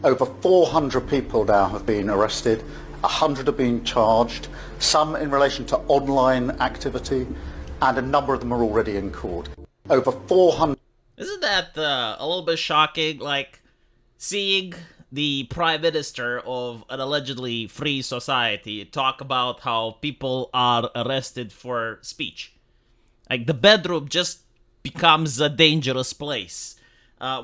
Over 400 people now have been arrested, 100 have been charged, some in relation to online activity, and a number of them are already in court. Over 400... Isn't that a little bit shocking? Like, seeing the Prime Minister of an allegedly free society talk about how people are arrested for speech. Like, the bedroom just becomes a dangerous place.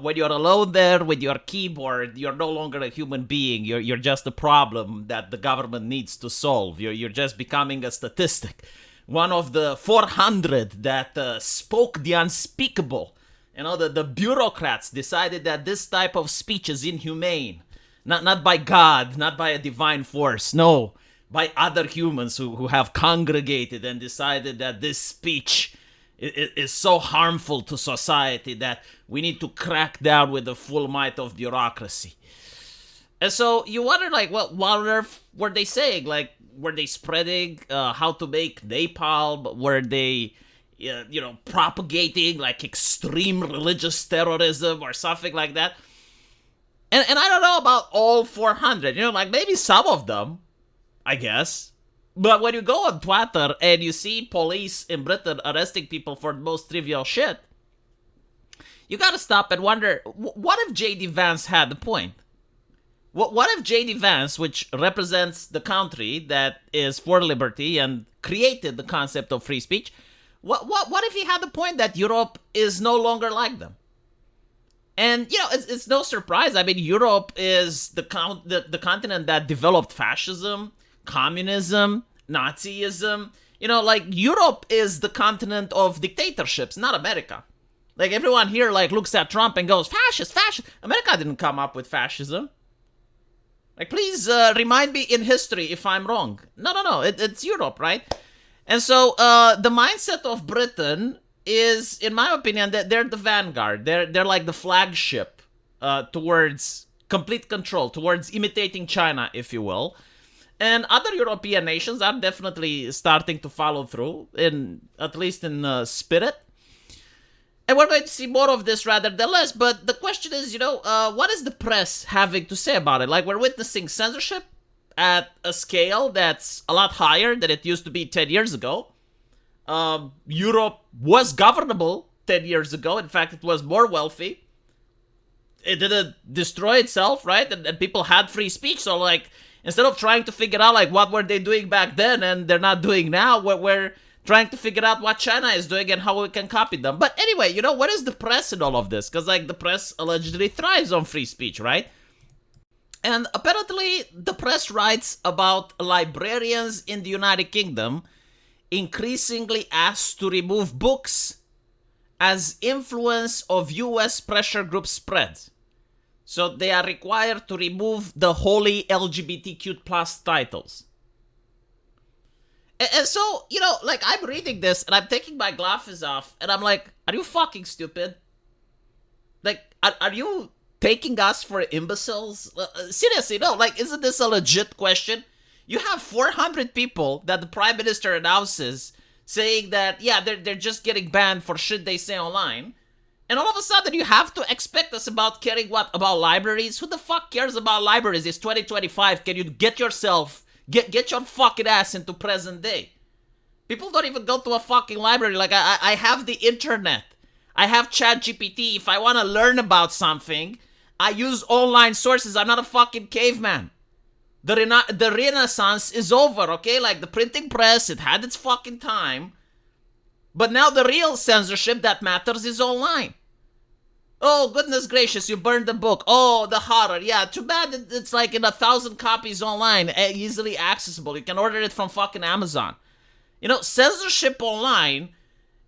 When you're alone there with your keyboard, you're no longer a human being. You're just a problem that the government needs to solve. You're just becoming a statistic. One of the 400 that spoke the unspeakable. You know, the bureaucrats decided that this type of speech is inhumane. Not by God, not by a divine force. No, by other humans who have congregated and decided that this speech is so harmful to society that we need to crack down with the full might of bureaucracy. And so you wonder, like, what on earth were they saying? Like, were they spreading how to make napalm? Were they, propagating, like, extreme religious terrorism or something like that? And I don't know about all 400. Like, maybe some of them, I guess. But when you go on Twitter and you see police in Britain arresting people for the most trivial shit, you gotta stop and wonder, what if J.D. Vance had the point? What if J.D. Vance, which represents the country that is for liberty and created the concept of free speech, what if he had the point that Europe is no longer like them? And, it's no surprise. I mean, Europe is the continent that developed fascism, communism, Nazism. Like, Europe is the continent of dictatorships, not America. Like, everyone here, like, looks at Trump and goes, fascist. America didn't come up with fascism. Like, please remind me in history if I'm wrong. No, it's Europe, right? And so, the mindset of Britain is, in my opinion, that they're the vanguard. They're like the flagship towards complete control, towards imitating China, if you will. And other European nations are definitely starting to follow through, at least in spirit. And we're going to see more of this rather than less. But the question is, what is the press having to say about it? Like, we're witnessing censorship at a scale that's a lot higher than it used to be 10 years ago. Europe was governable 10 years ago. In fact, it was more wealthy. It didn't destroy itself, right? And people had free speech. So, like, instead of trying to figure out, like, what were they doing back then and they're not doing now, we're trying to figure out what China is doing and how we can copy them. But anyway, what is the press in all of this? Because, like, the press allegedly thrives on free speech, right? And apparently, the press writes about librarians in the United Kingdom increasingly asked to remove books as influence of US pressure group spreads. So they are required to remove the holy LGBTQ plus titles. And so, like, I'm reading this and I'm taking my glasses off and I'm like, are you fucking stupid? Like, are you taking us for imbeciles? Seriously, no, like, isn't this a legit question? You have 400 people that the Prime Minister announces saying that, yeah, they're just getting banned for shit they say online. And all of a sudden, you have to expect us about caring about libraries? Who the fuck cares about libraries? It's 2025. Can you get your fucking ass into present day? People don't even go to a fucking library. Like, I have the internet. I have ChatGPT. If I want to learn about something, I use online sources. I'm not a fucking caveman. The Renaissance is over, okay? Like, the printing press, it had its fucking time. But now the real censorship that matters is online. Oh, goodness gracious, you burned the book. Oh, the horror. Yeah, too bad it's like in 1,000 copies online, easily accessible. You can order it from fucking Amazon. Censorship online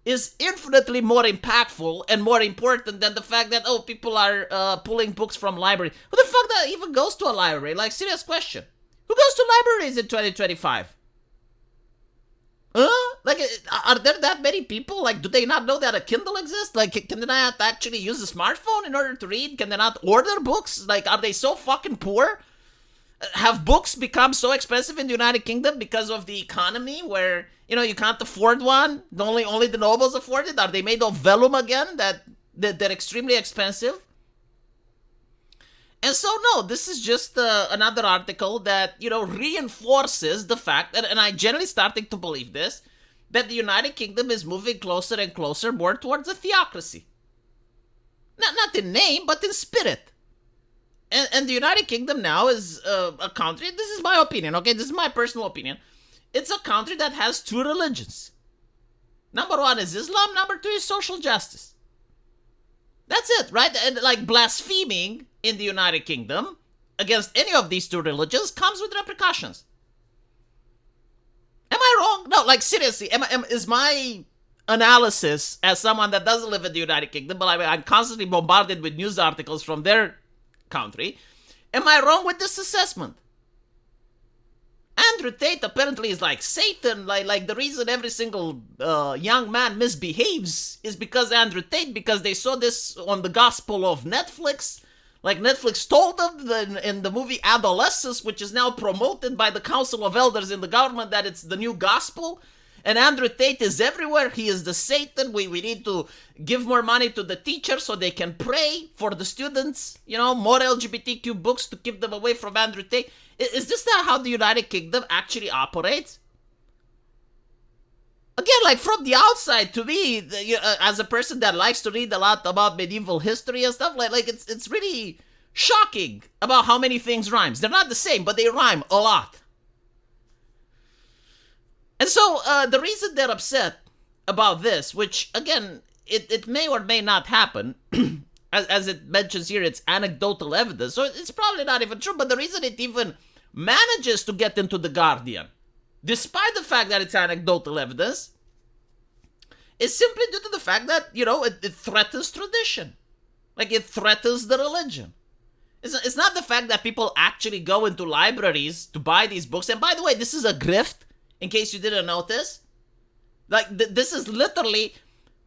is infinitely more impactful and more important than the fact that, people are pulling books from library. Who the fuck that even goes to a library? Like, serious question. Who goes to libraries in 2025? Like, are there that many people? Like, do they not know that a Kindle exists? Like, can they not actually use a smartphone in order to read? Can they not order books? Like, are they so fucking poor? Have books become so expensive in the United Kingdom because of the economy where, you can't afford one? Only the nobles afford it? Are they made of vellum again that they're extremely expensive? And so, no, this is just another article that, reinforces the fact, and I generally starting to believe this, that the United Kingdom is moving closer and closer more towards a theocracy. Not in name, but in spirit. And the United Kingdom now is a country, this is my opinion, okay? This is my personal opinion. It's a country that has two religions. Number one is Islam, number two is social justice. That's it, right? And like blaspheming in the United Kingdom against any of these two religions comes with repercussions. Am I wrong? No, like seriously, is my analysis as someone that doesn't live in the United Kingdom, but I'm constantly bombarded with news articles from their country, am I wrong with this assessment? Andrew Tate apparently is like Satan, like the reason every single young man misbehaves is because because they saw this on the gospel of Netflix. Like Netflix told them in the movie Adolescence, which is now promoted by the Council of Elders in the government, that it's the new gospel. And Andrew Tate is everywhere. He is the Satan. We need to give more money to the teachers so they can pray for the students. More LGBTQ books to keep them away from Andrew Tate. Is this not how the United Kingdom actually operates? Again, like from the outside, to me, as a person that likes to read a lot about medieval history and stuff, like it's really shocking about how many things rhymes. They're not the same, but they rhyme a lot. And so the reason they're upset about this, which again, it may or may not happen, as it mentions here, it's anecdotal evidence, so it's probably not even true, but the reason it even manages to get into The Guardian, despite the fact that it's anecdotal evidence, is simply due to the fact that, it threatens tradition. Like, it threatens the religion. It's not the fact that people actually go into libraries to buy these books, and by the way, this is a grift, in case you didn't notice. Like, this is literally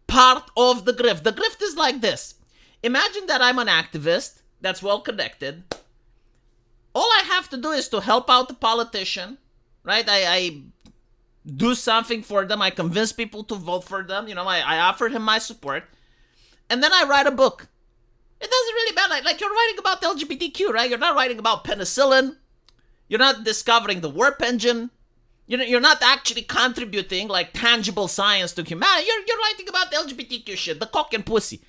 part of the grift. The grift is like this. Imagine that I'm an activist that's well connected. All I have to do is to help out the politician, right? I do something for them. I convince people to vote for them. I offer him my support. And then I write a book. It doesn't really matter. Like you're writing about the LGBTQ, right? You're not writing about penicillin. You're not discovering the warp engine. You're not actually contributing like tangible science to humanity. You're writing about the LGBTQ shit, the cock and pussy.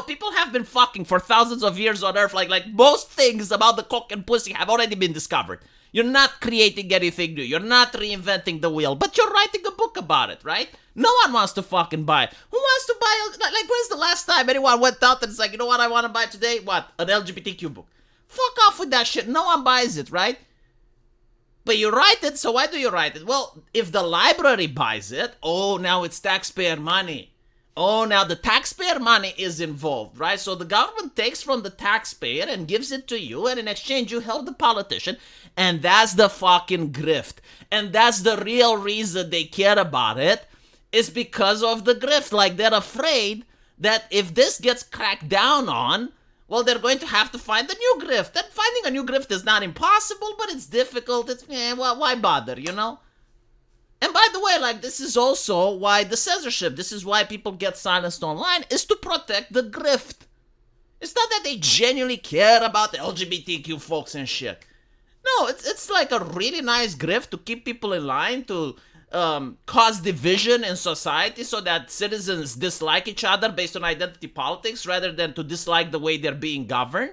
People have been fucking for thousands of years on Earth. Like most things about the cock and pussy have already been discovered. You're not creating anything new. You're not reinventing the wheel. But you're writing a book about it, right? No one wants to fucking buy it. Who wants to buy it? Like when's the last time anyone went out and it's like, you know what I want to buy today? What? An LGBTQ book. Fuck off with that shit. No one buys it, right? But you write it, so why do you write it? Well, if the library buys it, now it's taxpayer money. Now the taxpayer money is involved, right? So the government takes from the taxpayer and gives it to you, and in exchange you help the politician, and that's the fucking grift. And that's the real reason they care about it, is because of the grift. Like, they're afraid that if this gets cracked down on, well, they're going to have to find a new grift. And finding a new grift is not impossible, but it's difficult. Why bother, And by the way, like, this is also why the censorship, this is why people get silenced online, is to protect the grift. It's not that they genuinely care about the LGBTQ folks and shit. No, it's like a really nice grift to keep people in line, to cause division in society so that citizens dislike each other based on identity politics rather than to dislike the way they're being governed.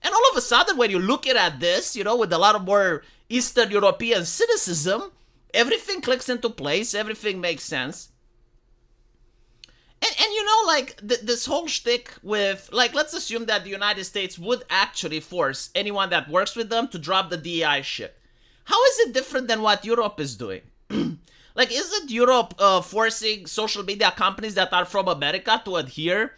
And all of a sudden, when you look at this, with a lot of more Eastern European cynicism, everything clicks into place, everything makes sense. And this whole shtick with, like, let's assume that the United States would actually force anyone that works with them to drop the DEI shit. How is it different than what Europe is doing? Like, isn't Europe forcing social media companies that are from America to adhere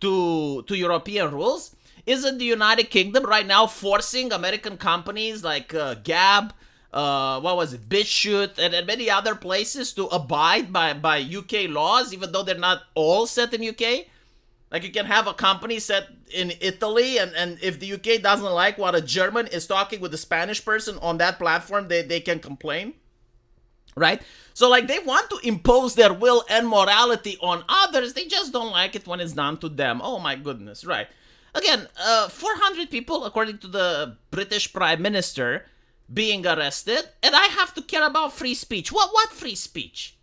to European rules? Isn't the United Kingdom right now forcing American companies like Gab, BitChute, and many other places to abide by UK laws, even though they're not all set in UK? Like, you can have a company set in Italy, and if the UK doesn't like what a German is talking with a Spanish person on that platform, they can complain, right? So, like, they want to impose their will and morality on others. They just don't like it when it's done to them. Oh, my goodness, right? Again, 400 people, according to the British Prime Minister, being arrested, and I have to care about free speech. What free speech?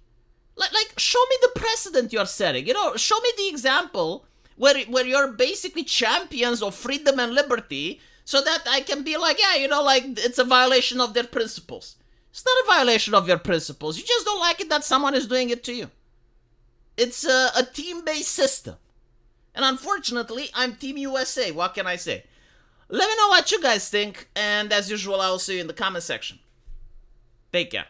Like, show me the precedent you're setting. You know, show me the example where you're basically champions of freedom and liberty, so that I can be like, yeah, you know, like, it's a violation of their principles. It's not a violation of your principles. You just don't like it that someone is doing it to you. It's a team-based system. And unfortunately, I'm Team USA. What can I say? Let me know what you guys think. And as usual, I will see you in the comment section. Take care.